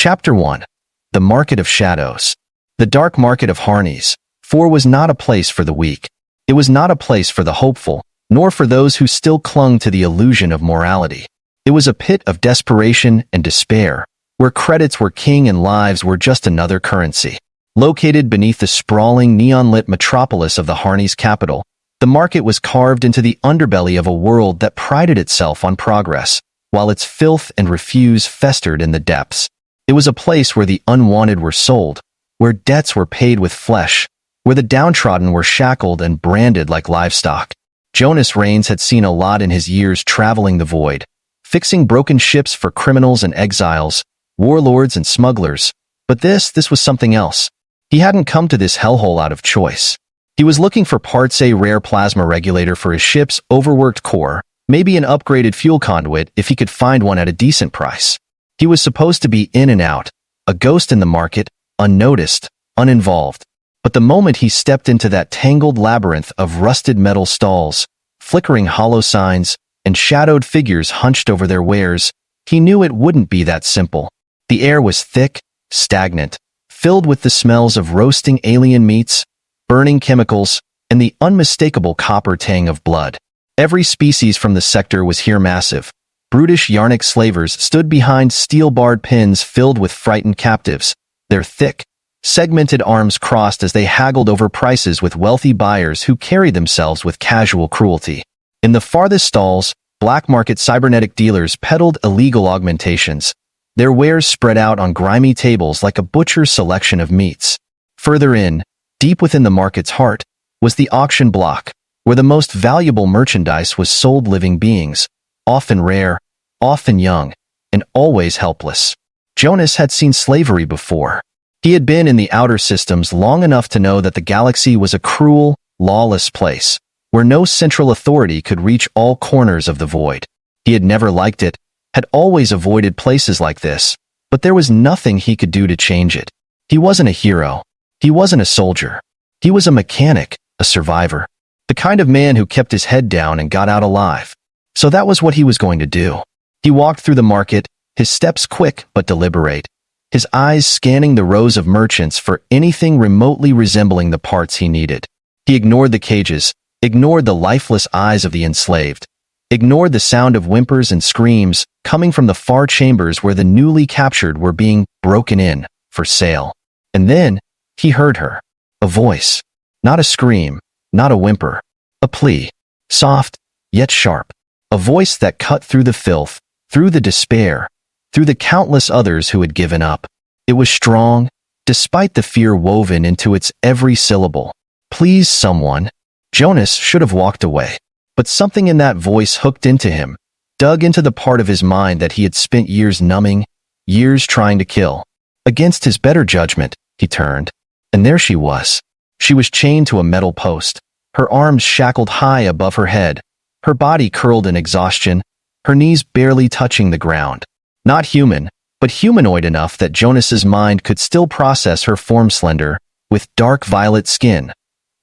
Chapter 1. The Market of Shadows. The dark market of Harneys. 4 was not a place for the weak. It was not a place for the hopeful, nor for those who still clung to the illusion of morality. It was a pit of desperation and despair, where credits were king and lives were just another currency. Located beneath the sprawling, neon-lit metropolis of the Harneys capital, the market was carved into the underbelly of a world that prided itself on progress, while its filth and refuse festered in the depths. It was a place where the unwanted were sold, where debts were paid with flesh, where the downtrodden were shackled and branded like livestock. Jonas Rains had seen a lot in his years traveling the void, fixing broken ships for criminals and exiles, warlords and smugglers. But this was something else. He hadn't come to this hellhole out of choice. He was looking for parts: a rare plasma regulator for his ship's overworked core, maybe an upgraded fuel conduit if he could find one at a decent price. He was supposed to be in and out, a ghost in the market, unnoticed, uninvolved. But the moment he stepped into that tangled labyrinth of rusted metal stalls, flickering hollow signs, and shadowed figures hunched over their wares, he knew it wouldn't be that simple. The air was thick, stagnant, filled with the smells of roasting alien meats, burning chemicals, and the unmistakable copper tang of blood. Every species from the sector was here massive. Brutish Yarnic slavers stood behind steel-barred pins filled with frightened captives, their thick, segmented arms crossed as they haggled over prices with wealthy buyers who carried themselves with casual cruelty. In the farthest stalls, black market cybernetic dealers peddled illegal augmentations, their wares spread out on grimy tables like a butcher's selection of meats. Further in, deep within the market's heart, was the auction block, where the most valuable merchandise was sold: living beings, often rare, often young, and always helpless. Jonas had seen slavery before. He had been in the outer systems long enough to know that the galaxy was a cruel, lawless place, where no central authority could reach all corners of the void. He had never liked it, had always avoided places like this, but there was nothing he could do to change it. He wasn't a hero. He wasn't a soldier. He was a mechanic, a survivor, the kind of man who kept his head down and got out alive. So that was what he was going to do. He walked through the market, his steps quick but deliberate, his eyes scanning the rows of merchants for anything remotely resembling the parts he needed. He ignored the cages, ignored the lifeless eyes of the enslaved, ignored the sound of whimpers and screams coming from the far chambers where the newly captured were being broken in for sale. And then he heard her. A voice. Not a scream, not a whimper. A plea. Soft, yet sharp. A voice that cut through the filth, through the despair, through the countless others who had given up. It was strong, despite the fear woven into its every syllable. Please, someone. Jonas should have walked away. But something in that voice hooked into him, dug into the part of his mind that he had spent years numbing, years trying to kill. Against his better judgment, he turned. And there she was. She was chained to a metal post, her arms shackled high above her head, her body curled in exhaustion, her knees barely touching the ground. Not human, but humanoid enough that Jonas's mind could still process her form: slender, with dark violet skin,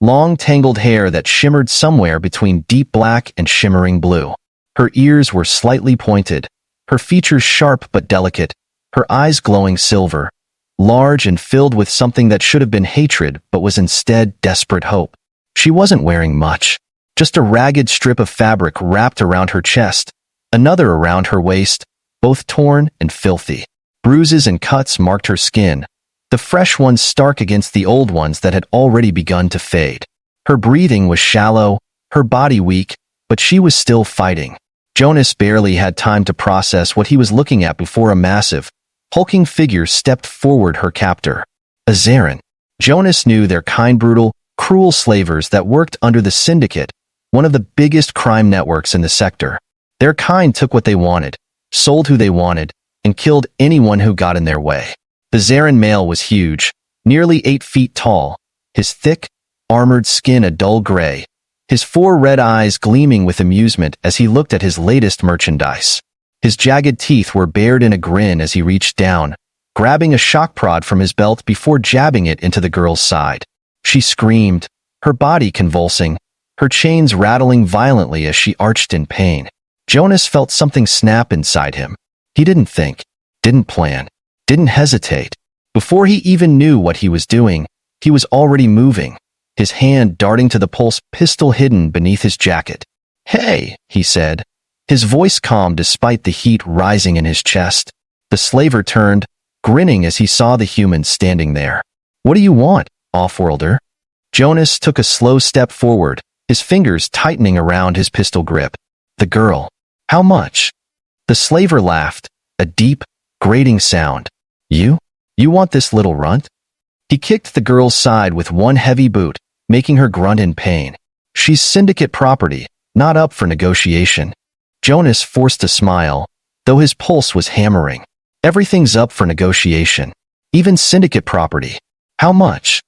long tangled hair that shimmered somewhere between deep black and shimmering blue. Her ears were slightly pointed, her features sharp but delicate, her eyes glowing silver, large and filled with something that should have been hatred but was instead desperate hope. She wasn't wearing much, just a ragged strip of fabric wrapped around her chest, another around her waist, both torn and filthy. Bruises and cuts marked her skin, the fresh ones stark against the old ones that had already begun to fade. Her breathing was shallow, her body weak, but she was still fighting. Jonas barely had time to process what he was looking at before a massive, hulking figure stepped forward: her captor. A Zarin. Jonas knew their kind: brutal, cruel slavers that worked under the Syndicate, one of the biggest crime networks in the sector. Their kind took what they wanted, sold who they wanted, and killed anyone who got in their way. The Zarin male was huge, nearly 8 feet tall, his thick, armored skin a dull gray, his 4 red eyes gleaming with amusement as he looked at his latest merchandise. His jagged teeth were bared in a grin as he reached down, grabbing a shock prod from his belt before jabbing it into the girl's side. She screamed, her body convulsing, her chains rattling violently as she arched in pain. Jonas felt something snap inside him. He didn't think, didn't plan. didn't hesitate. Before he even knew what he was doing, he was already moving, his hand darting to the pulse pistol hidden beneath his jacket. "Hey," he said, his voice calm despite the heat rising in his chest. The slaver turned, grinning as he saw the human standing there. "What do you want, offworlder?" Jonas took a slow step forward, his fingers tightening around his pistol grip. "The girl. How much?" The slaver laughed, a deep, grating sound. You want this little runt?" He kicked the girl's side with one heavy boot, making her grunt in pain. "She's syndicate property, not up for negotiation." Jonas forced a smile, though his pulse was hammering. Everything's up for negotiation. Even syndicate property. How much?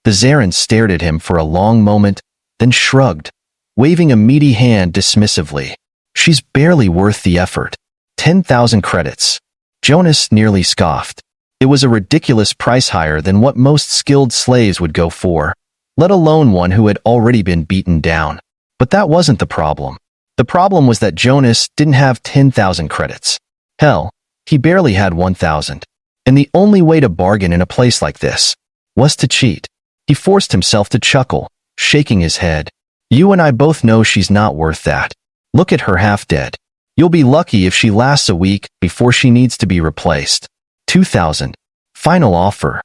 The Zarin stared at him for a long moment, then shrugged, waving a meaty hand dismissively. "She's barely worth the effort. 10,000 credits." Jonas nearly scoffed. It was a ridiculous price higher than what most skilled slaves would go for, let alone one who had already been beaten down. But that wasn't the problem. The problem was that Jonas didn't have 10,000 credits. Hell, he barely had 1,000. And the only way to bargain in a place like this was to cheat. He forced himself to chuckle, shaking his head. "You and I both know she's not worth that. Look at her half dead. You'll be lucky if she lasts a week before she needs to be replaced. 2,000. Final offer."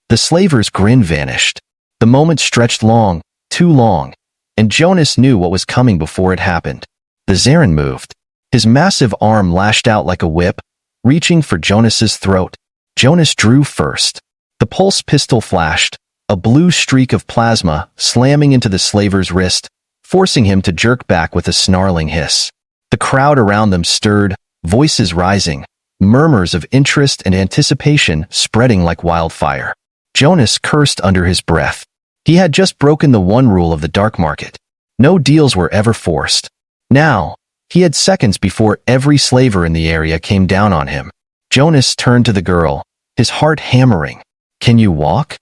The slaver's grin vanished. The moment stretched long, too long, and Jonas knew what was coming before it happened. The Zarin moved. His massive arm lashed out like a whip, reaching for Jonas's throat. Jonas drew first. The pulse pistol flashed, a blue streak of plasma slamming into the slaver's wrist, forcing him to jerk back with a snarling hiss. The crowd around them stirred, voices rising, murmurs of interest and anticipation spreading like wildfire. Jonas cursed under his breath. He had just broken the one rule of the dark market. No deals were ever forced. Now, he had seconds before every slaver in the area came down on him. Jonas turned to the girl, his heart hammering. "Can you walk?"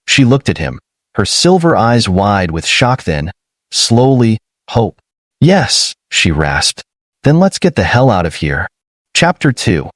She looked at him, her silver eyes wide with shock, then, slowly, hope. "Yes," she rasped. "Then let's get the hell out of here." Chapter 2.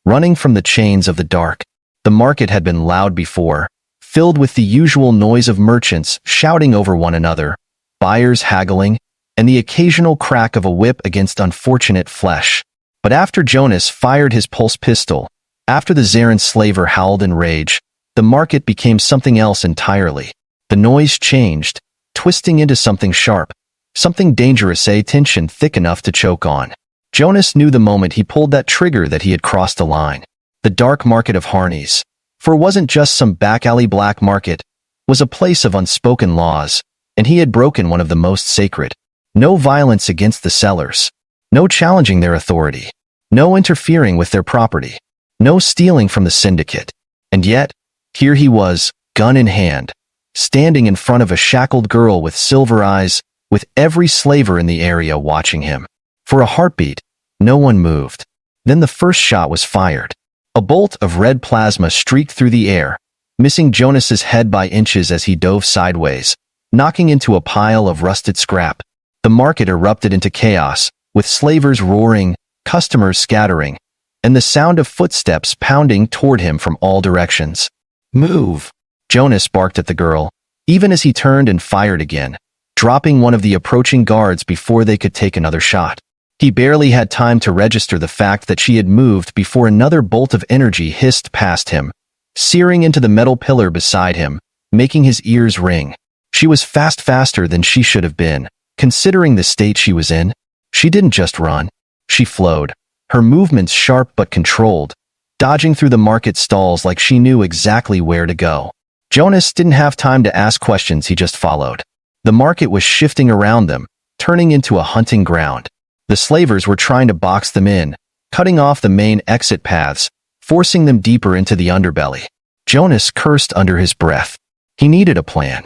Running from the chains of the dark. The market had been loud before, filled with the usual noise of merchants shouting over one another, buyers haggling, and the occasional crack of a whip against unfortunate flesh. But after Jonas fired his pulse pistol, after the Zarin slaver howled in rage, the market became something else entirely. The noise changed, twisting into something sharp, something dangerous, a tension thick enough to choke on. Jonas knew the moment he pulled that trigger that he had crossed a line. The dark market of Harneys, for it wasn't just some back-alley black market, was a place of unspoken laws, and he had broken one of the most sacred. No violence against the sellers, no challenging their authority, no interfering with their property, no stealing from the syndicate. And yet, here he was, gun in hand, standing in front of a shackled girl with silver eyes, with every slaver in the area watching him. For a heartbeat, no one moved. Then the first shot was fired. A bolt of red plasma streaked through the air, missing Jonas's head by inches as he dove sideways, knocking into a pile of rusted scrap. The market erupted into chaos, with slavers roaring, customers scattering, and the sound of footsteps pounding toward him from all directions. "Move!" Jonas barked at the girl, even as he turned and fired again, dropping one of the approaching guards before they could take another shot. He barely had time to register the fact that she had moved before another bolt of energy hissed past him, searing into the metal pillar beside him, making his ears ring. She was faster than she should have been, considering the state she was in. She didn't just run. She flowed, her movements sharp but controlled, dodging through the market stalls like she knew exactly where to go. Jonas didn't have time to ask questions, he just followed. The market was shifting around them, turning into a hunting ground. The slavers were trying to box them in, cutting off the main exit paths, forcing them deeper into the underbelly. Jonas cursed under his breath. He needed a plan.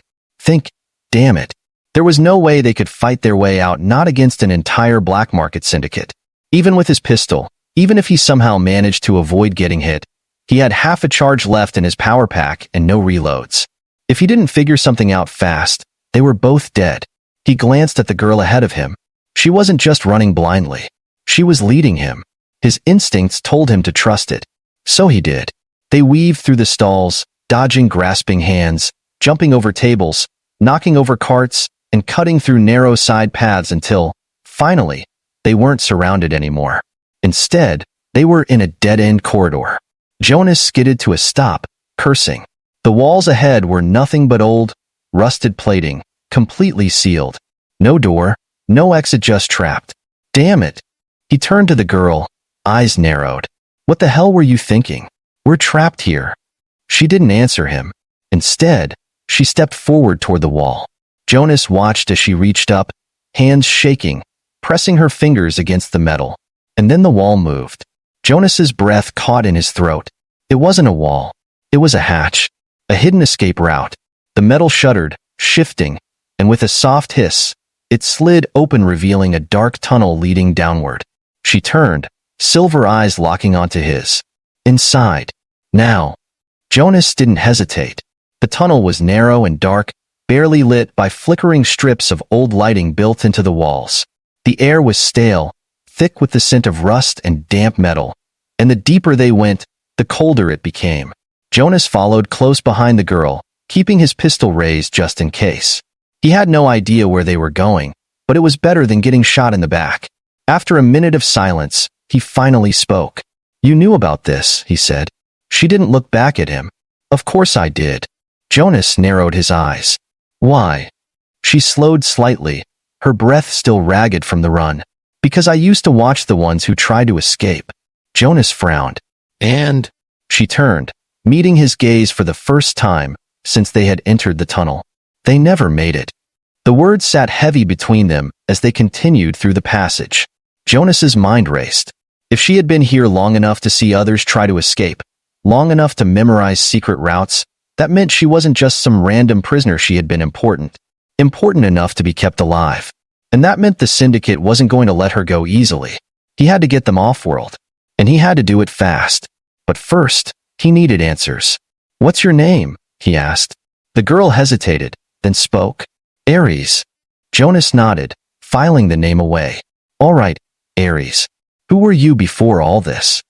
Damn it. There was no way they could fight their way out, not against an entire black market syndicate. Even with his pistol, even if he somehow managed to avoid getting hit, he had half a charge left in his power pack and no reloads. If he didn't figure something out fast, they were both dead. He glanced at the girl ahead of him. She wasn't just running blindly. She was leading him. His instincts told him to trust it. So he did. They weaved through the stalls, dodging grasping hands, jumping over tables, knocking over carts, and cutting through narrow side paths until, finally, they weren't surrounded anymore. Instead, they were in a dead-end corridor. Jonas skidded to a stop, cursing. The walls ahead were nothing but old, rusted plating, completely sealed. No door, no exit, just trapped. Damn it! He turned to the girl, eyes narrowed. What the hell were you thinking? We're trapped here. She didn't answer him. Instead, she stepped forward toward the wall. Jonas watched as she reached up, hands shaking, pressing her fingers against the metal. And then the wall moved. Jonas's breath caught in his throat. It wasn't a wall. It was a hatch. A hidden escape route. The metal shuddered, shifting, and with a soft hiss, it slid open, revealing a dark tunnel leading downward. She turned, silver eyes locking onto his. Inside. Now. Jonas didn't hesitate. The tunnel was narrow and dark, barely lit by flickering strips of old lighting built into the walls. The air was stale, thick with the scent of rust and damp metal, and the deeper they went, the colder it became. Jonas followed close behind the girl, keeping his pistol raised just in case. He had no idea where they were going, but it was better than getting shot in the back. After a minute of silence, he finally spoke. "You knew about this," he said. She didn't look back at him. "Of course I did." Jonas narrowed his eyes. "Why?" She slowed slightly, her breath still ragged from the run. "Because I used to watch the ones who tried to escape." Jonas frowned. "And?" She turned, meeting his gaze for the first time since they had entered the tunnel. "They never made it." The words sat heavy between them as they continued through the passage. Jonas's mind raced. If she had been here long enough to see others try to escape, long enough to memorize secret routes, that meant she wasn't just some random prisoner. She had been important. Important enough to be kept alive. And that meant the Syndicate wasn't going to let her go easily. He had to get them off-world. And he had to do it fast. But first, he needed answers. "What's your name?" he asked. The girl hesitated, then spoke. "Ares." Jonas nodded, filing the name away. "All right, Ares. Who were you before all this?"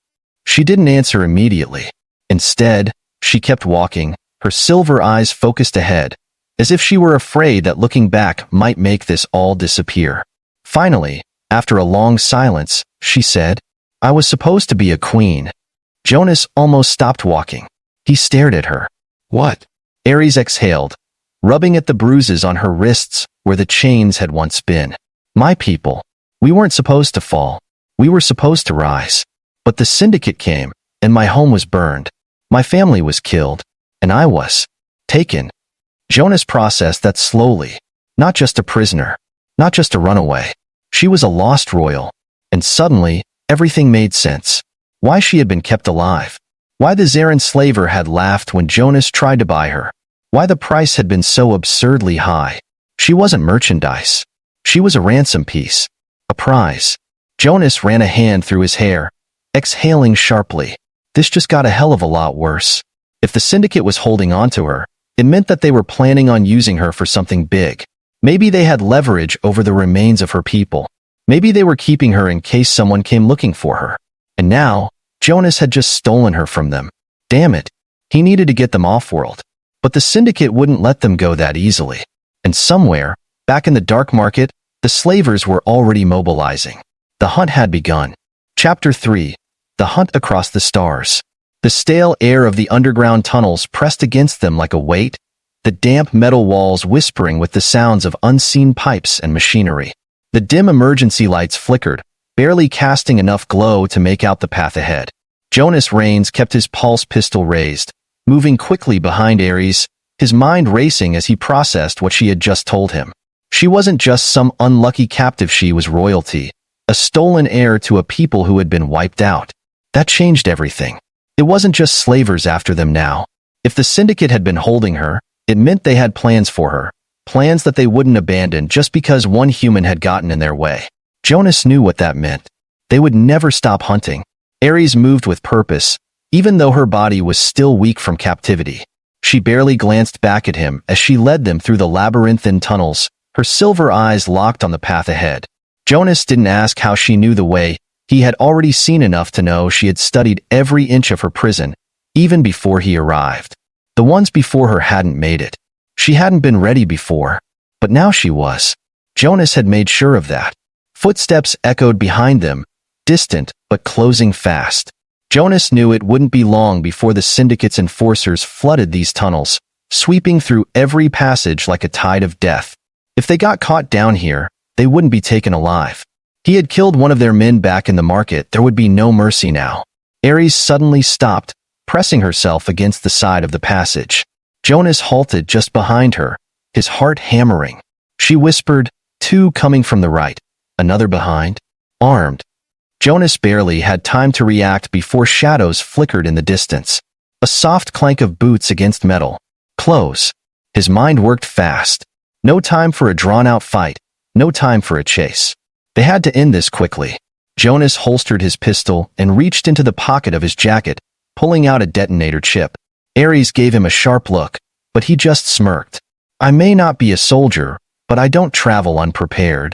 She didn't answer immediately. Instead, she kept walking, her silver eyes focused ahead, as if she were afraid that looking back might make this all disappear. Finally, after a long silence, she said, "I was supposed to be a queen." Jonas almost stopped walking. He stared at her. "What?" Ares exhaled, rubbing at the bruises on her wrists where the chains had once been. "My people. We weren't supposed to fall. We were supposed to rise. But the Syndicate came, and my home was burned. My family was killed, and I was taken." Jonas processed that slowly. Not just a prisoner. Not just a runaway. She was a lost royal. And suddenly, everything made sense. Why she had been kept alive. Why the Zarin slaver had laughed when Jonas tried to buy her. Why the price had been so absurdly high. She wasn't merchandise. She was a ransom piece. A prize. Jonas ran a hand through his hair, exhaling sharply. This just got a hell of a lot worse. If the Syndicate was holding on to her, it meant that they were planning on using her for something big. Maybe they had leverage over the remains of her people. Maybe they were keeping her in case someone came looking for her. And now, Jonas had just stolen her from them. Damn it. He needed to get them off-world. But the Syndicate wouldn't let them go that easily. And somewhere, back in the dark market, the slavers were already mobilizing. The hunt had begun. Chapter 3. The Hunt Across the Stars. The stale air of the underground tunnels pressed against them like a weight, the damp metal walls whispering with the sounds of unseen pipes and machinery. The dim emergency lights flickered, barely casting enough glow to make out the path ahead. Jonas Rains kept his pulse pistol raised, moving quickly behind Ares, his mind racing as he processed what she had just told him. She wasn't just some unlucky captive, she was royalty, a stolen heir to a people who had been wiped out. That changed everything. It wasn't just slavers after them now. If the Syndicate had been holding her, it meant they had plans for her, plans that they wouldn't abandon just because one human had gotten in their way. Jonas knew what that meant. They would never stop hunting. Ares moved with purpose, even though her body was still weak from captivity. She barely glanced back at him as she led them through the labyrinthine tunnels, her silver eyes locked on the path ahead. Jonas didn't ask how she knew the way. He had already seen enough to know she had studied every inch of her prison, even before he arrived. The ones before her hadn't made it. She hadn't been ready before, but now she was. Jonas had made sure of that. Footsteps echoed behind them, distant but closing fast. Jonas knew it wouldn't be long before the Syndicate's enforcers flooded these tunnels, sweeping through every passage like a tide of death. If they got caught down here, they wouldn't be taken alive. He had killed one of their men back in the market. There would be no mercy now. Ares suddenly stopped, pressing herself against the side of the passage. Jonas halted just behind her, his heart hammering. She whispered, "Two coming from the right, another behind, armed." Jonas barely had time to react before shadows flickered in the distance. A soft clank of boots against metal. Close. His mind worked fast. No time for a drawn-out fight. No time for a chase. They had to end this quickly. Jonas holstered his pistol and reached into the pocket of his jacket, pulling out a detonator chip. Ares gave him a sharp look, but he just smirked. "I may not be a soldier, but I don't travel unprepared."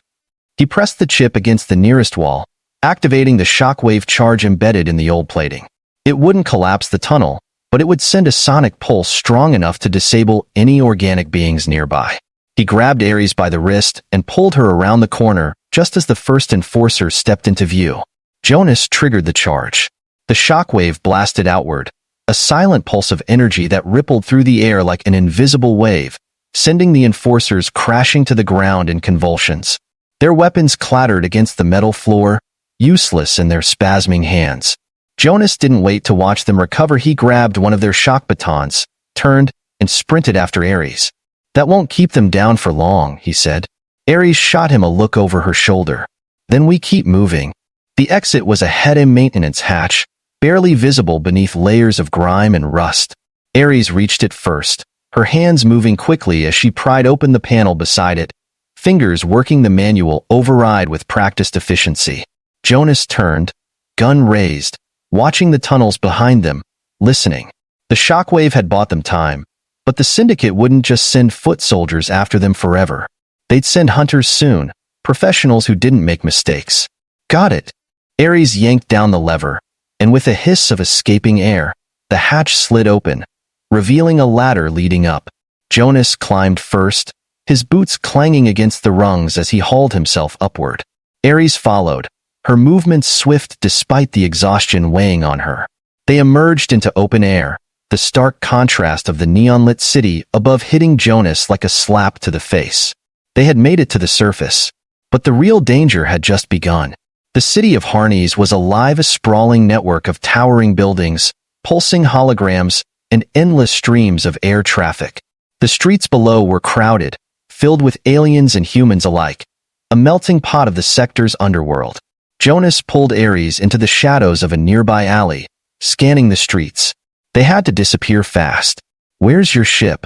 He pressed the chip against the nearest wall, activating the shockwave charge embedded in the old plating. It wouldn't collapse the tunnel, but it would send a sonic pulse strong enough to disable any organic beings nearby. He grabbed Ares by the wrist and pulled her around the corner just as the first enforcer stepped into view. Jonas triggered the charge. The shockwave blasted outward, a silent pulse of energy that rippled through the air like an invisible wave, sending the enforcers crashing to the ground in convulsions. Their weapons clattered against the metal floor, useless in their spasming hands. Jonas didn't wait to watch them recover. He grabbed one of their shock batons, turned, and sprinted after Ares. "That won't keep them down for long," he said. Ares shot him a look over her shoulder. "Then we keep moving." The exit was a head-in maintenance hatch, barely visible beneath layers of grime and rust. Ares reached it first, her hands moving quickly as she pried open the panel beside it, fingers working the manual override with practiced efficiency. Jonas turned, gun raised, watching the tunnels behind them, listening. The shockwave had bought them time, but the Syndicate wouldn't just send foot soldiers after them forever. They'd send hunters soon, professionals who didn't make mistakes. "Got it." Ares yanked down the lever, and with a hiss of escaping air, the hatch slid open, revealing a ladder leading up. Jonas climbed first, his boots clanging against the rungs as he hauled himself upward. Ares followed, her movements swift despite the exhaustion weighing on her. They emerged into open air, the stark contrast of the neon-lit city above hitting Jonas like a slap to the face. They had made it to the surface, but the real danger had just begun. The city of Harnes was alive, a sprawling network of towering buildings, pulsing holograms, and endless streams of air traffic. The streets below were crowded, filled with aliens and humans alike, a melting pot of the sector's underworld. Jonas pulled Ares into the shadows of a nearby alley, scanning the streets. They had to disappear fast. "Where's your ship?"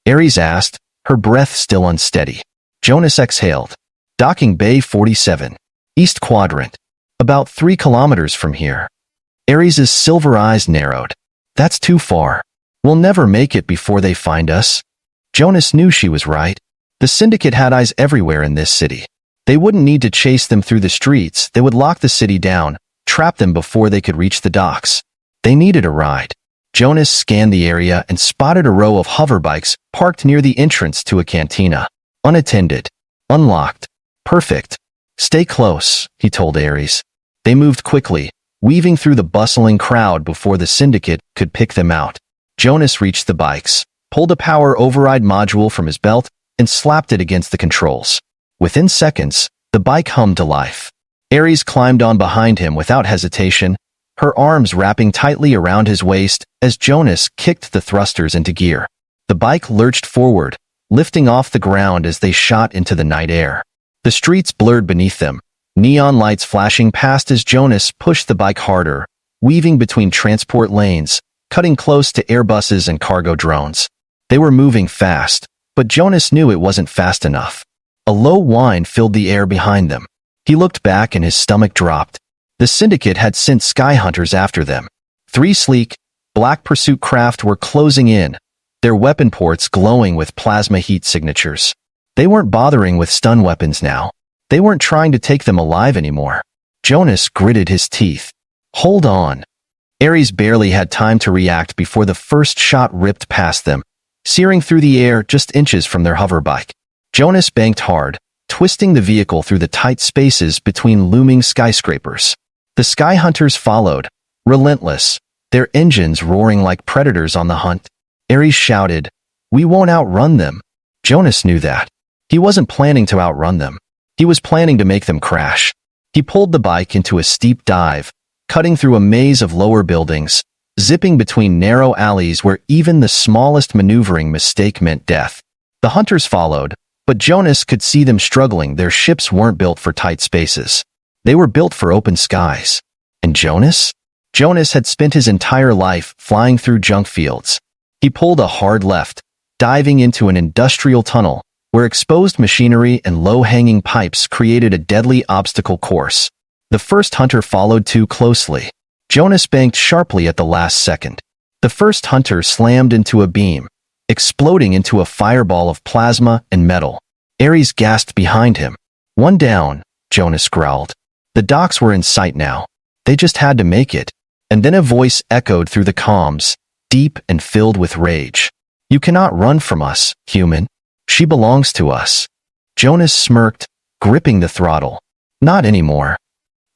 Ares asked, her breath still unsteady. Jonas exhaled. "Docking Bay 47. East Quadrant. About 3 kilometers from here." Ares's silver eyes narrowed. "That's too far. We'll never make it before they find us." Jonas knew she was right. The Syndicate had eyes everywhere in this city. They wouldn't need to chase them through the streets. They would lock the city down, trap them before they could reach the docks. They needed a ride. Jonas scanned the area and spotted a row of hoverbikes parked near the entrance to a cantina. Unattended. Unlocked. Perfect. "Stay close," he told Ares. They moved quickly, weaving through the bustling crowd before the Syndicate could pick them out. Jonas reached the bikes, pulled a power override module from his belt, and slapped it against the controls. Within seconds, the bike hummed to life. Ares climbed on behind him without hesitation, her arms wrapping tightly around his waist as Jonas kicked the thrusters into gear. The bike lurched forward, lifting off the ground as they shot into the night air. The streets blurred beneath them, neon lights flashing past as Jonas pushed the bike harder, weaving between transport lanes, cutting close to Airbuses and cargo drones. They were moving fast, but Jonas knew it wasn't fast enough. A low whine filled the air behind them. He looked back and his stomach dropped. The Syndicate had sent sky hunters after them. 3 sleek, black pursuit craft were closing in, their weapon ports glowing with plasma heat signatures. They weren't bothering with stun weapons now. They weren't trying to take them alive anymore. Jonas gritted his teeth. "Hold on." Ares barely had time to react before the first shot ripped past them, searing through the air just inches from their hoverbike. Jonas banked hard, twisting the vehicle through the tight spaces between looming skyscrapers. The Sky Hunters followed, relentless, their engines roaring like predators on the hunt. Ares shouted, "We won't outrun them." Jonas knew that. He wasn't planning to outrun them. He was planning to make them crash. He pulled the bike into a steep dive, cutting through a maze of lower buildings, zipping between narrow alleys where even the smallest maneuvering mistake meant death. The hunters followed, but Jonas could see them struggling. Their ships weren't built for tight spaces. They were built for open skies. And Jonas? Jonas had spent his entire life flying through junk fields. He pulled a hard left, diving into an industrial tunnel, where exposed machinery and low-hanging pipes created a deadly obstacle course. The first hunter followed too closely. Jonas banked sharply at the last second. The first hunter slammed into a beam, exploding into a fireball of plasma and metal. Ares gasped behind him. "One down," Jonas growled. The docks were in sight now. They just had to make it. And then a voice echoed through the comms, deep and filled with rage. "You cannot run from us, human. She belongs to us." Jonas smirked, gripping the throttle. "Not anymore."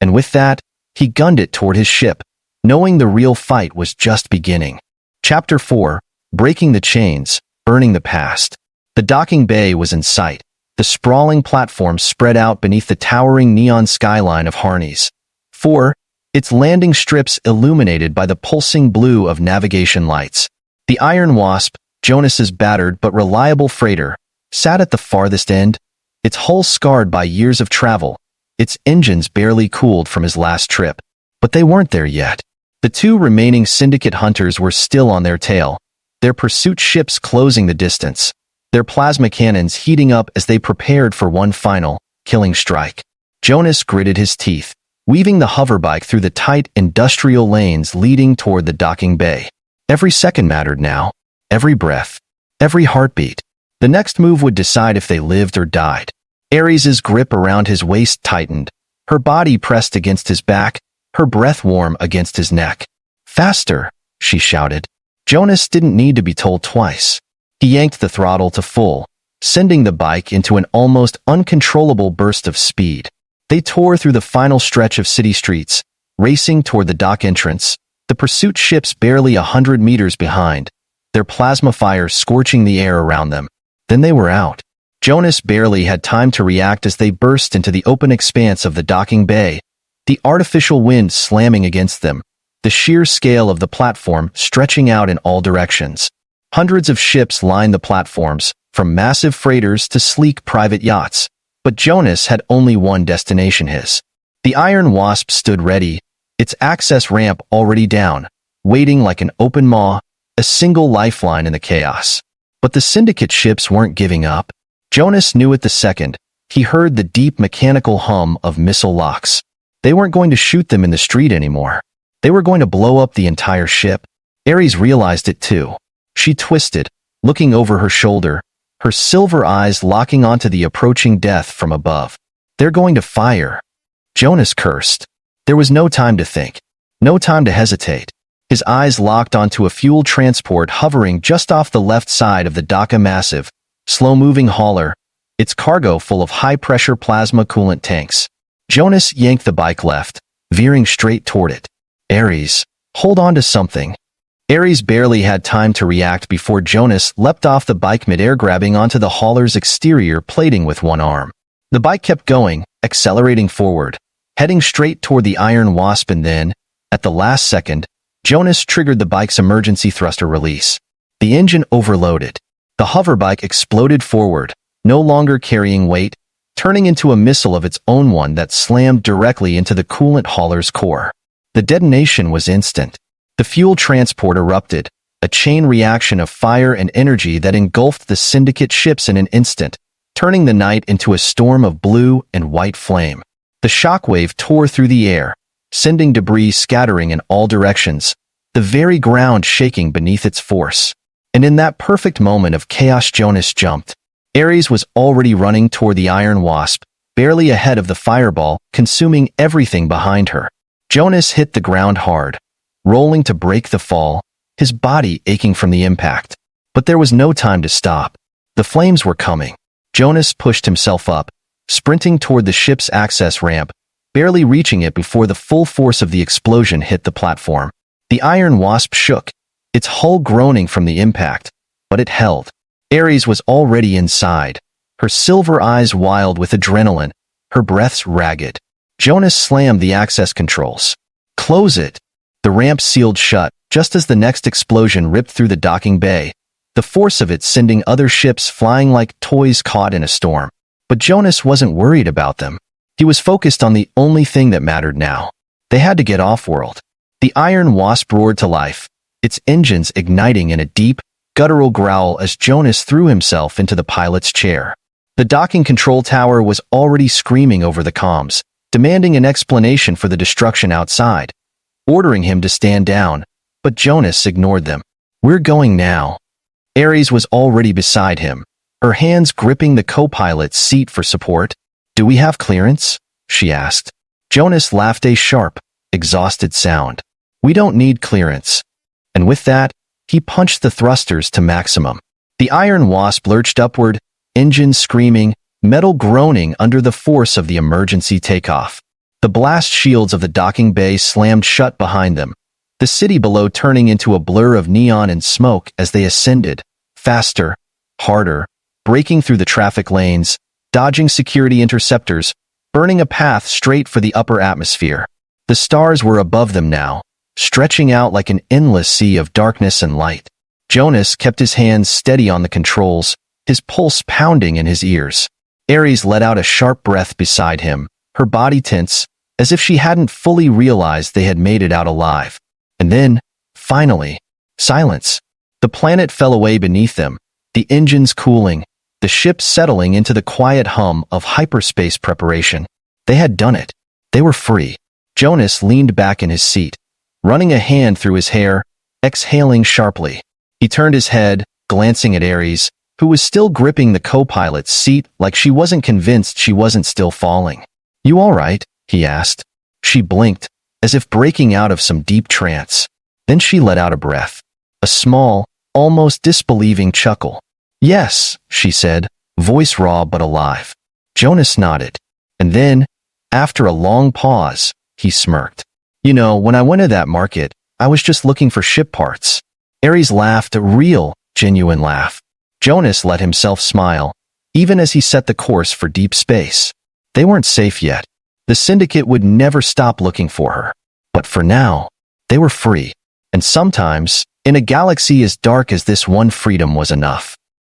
And with that, he gunned it toward his ship, knowing the real fight was just beginning. Chapter 4, Breaking the Chains, Burning the Past. The docking bay was in sight, the sprawling platform spread out beneath the towering neon skyline of Harneys. 4, its landing strips illuminated by the pulsing blue of navigation lights. The Iron Wasp, Jonas's battered but reliable freighter, sat at the farthest end, its hull scarred by years of travel, its engines barely cooled from his last trip. But they weren't there yet. The two remaining Syndicate hunters were still on their tail, their pursuit ships closing the distance, their plasma cannons heating up as they prepared for one final, killing strike. Jonas gritted his teeth, weaving the hoverbike through the tight industrial lanes leading toward the docking bay. Every second mattered now, every breath, every heartbeat. The next move would decide if they lived or died. Ares's grip around his waist tightened, her body pressed against his back, her breath warm against his neck. "Faster," she shouted. Jonas didn't need to be told twice. He yanked the throttle to full, sending the bike into an almost uncontrollable burst of speed. They tore through the final stretch of city streets, racing toward the dock entrance, the pursuit ships barely 100 meters behind, their plasma fire scorching the air around them. Then they were out. Jonas barely had time to react as they burst into the open expanse of the docking bay, the artificial wind slamming against them, the sheer scale of the platform stretching out in all directions. Hundreds of ships lined the platforms, from massive freighters to sleek private yachts. But Jonas had only one destination, his. The Iron Wasp stood ready, its access ramp already down, waiting like an open maw, a single lifeline in the chaos. But the Syndicate ships weren't giving up. Jonas knew it the second. He heard the deep mechanical hum of missile locks. They weren't going to shoot them in the street anymore. They were going to blow up the entire ship. Ares realized it too. She twisted, looking over her shoulder, her silver eyes locking onto the approaching death from above. "They're going to fire." Jonas cursed. There was no time to think, no time to hesitate. His eyes locked onto a fuel transport hovering just off the left side of the dock, a massive, slow-moving hauler, its cargo full of high-pressure plasma coolant tanks. Jonas yanked the bike left, veering straight toward it. "Ares, hold on to something." Ares barely had time to react before Jonas leapt off the bike midair, grabbing onto the hauler's exterior plating with one arm. The bike kept going, accelerating forward, heading straight toward the Iron Wasp, and then, at the last second, Jonas triggered the bike's emergency thruster release. The engine overloaded. The hoverbike exploded forward, no longer carrying weight, turning into a missile of its own, one that slammed directly into the coolant hauler's core. The detonation was instant. The fuel transport erupted, a chain reaction of fire and energy that engulfed the Syndicate ships in an instant, turning the night into a storm of blue and white flame. The shockwave tore through the air, sending debris scattering in all directions, the very ground shaking beneath its force. And in that perfect moment of chaos, Jonas jumped. Ares was already running toward the Iron Wasp, barely ahead of the fireball, consuming everything behind her. Jonas hit the ground hard, rolling to break the fall, his body aching from the impact. But there was no time to stop. The flames were coming. Jonas pushed himself up, sprinting toward the ship's access ramp, barely reaching it before the full force of the explosion hit the platform. The Iron Wasp shook, its hull groaning from the impact, but it held. Ares was already inside, her silver eyes wild with adrenaline, her breaths ragged. Jonas slammed the access controls. "Close it!" The ramp sealed shut, just as the next explosion ripped through the docking bay, the force of it sending other ships flying like toys caught in a storm. But Jonas wasn't worried about them. He was focused on the only thing that mattered now. They had to get off-world. The Iron Wasp roared to life, its engines igniting in a deep, guttural growl as Jonas threw himself into the pilot's chair. The docking control tower was already screaming over the comms, demanding an explanation for the destruction outside, ordering him to stand down, but Jonas ignored them. "We're going now." Ares was already beside him, her hands gripping the co-pilot's seat for support. "Do we have clearance?" she asked. Jonas laughed a sharp, exhausted sound. "We don't need clearance." And with that, he punched the thrusters to maximum. The Iron Wasp lurched upward, engines screaming, metal groaning under the force of the emergency takeoff. The blast shields of the docking bay slammed shut behind them, the city below turning into a blur of neon and smoke as they ascended, faster, harder, breaking through the traffic lanes, dodging security interceptors, burning a path straight for the upper atmosphere. The stars were above them now, stretching out like an endless sea of darkness and light. Jonas kept his hands steady on the controls, his pulse pounding in his ears. Ares let out a sharp breath beside him, her body tense, as if she hadn't fully realized they had made it out alive. And then, finally, silence. The planet fell away beneath them, the engines cooling, the ship settling into the quiet hum of hyperspace preparation. They had done it. They were free. Jonas leaned back in his seat, running a hand through his hair, exhaling sharply. He turned his head, glancing at Ares, who was still gripping the co-pilot's seat like she wasn't convinced she wasn't still falling. "You all right?" he asked. She blinked, as if breaking out of some deep trance. Then she let out a breath, a small, almost disbelieving chuckle. "Yes," she said, voice raw but alive. Jonas nodded. And then, after a long pause, he smirked. "You know, when I went to that market, I was just looking for ship parts." Ares laughed, a real, genuine laugh. Jonas let himself smile, even as he set the course for deep space. They weren't safe yet. The Syndicate would never stop looking for her. But for now, they were free. And sometimes, in a galaxy as dark as this, one freedom was enough.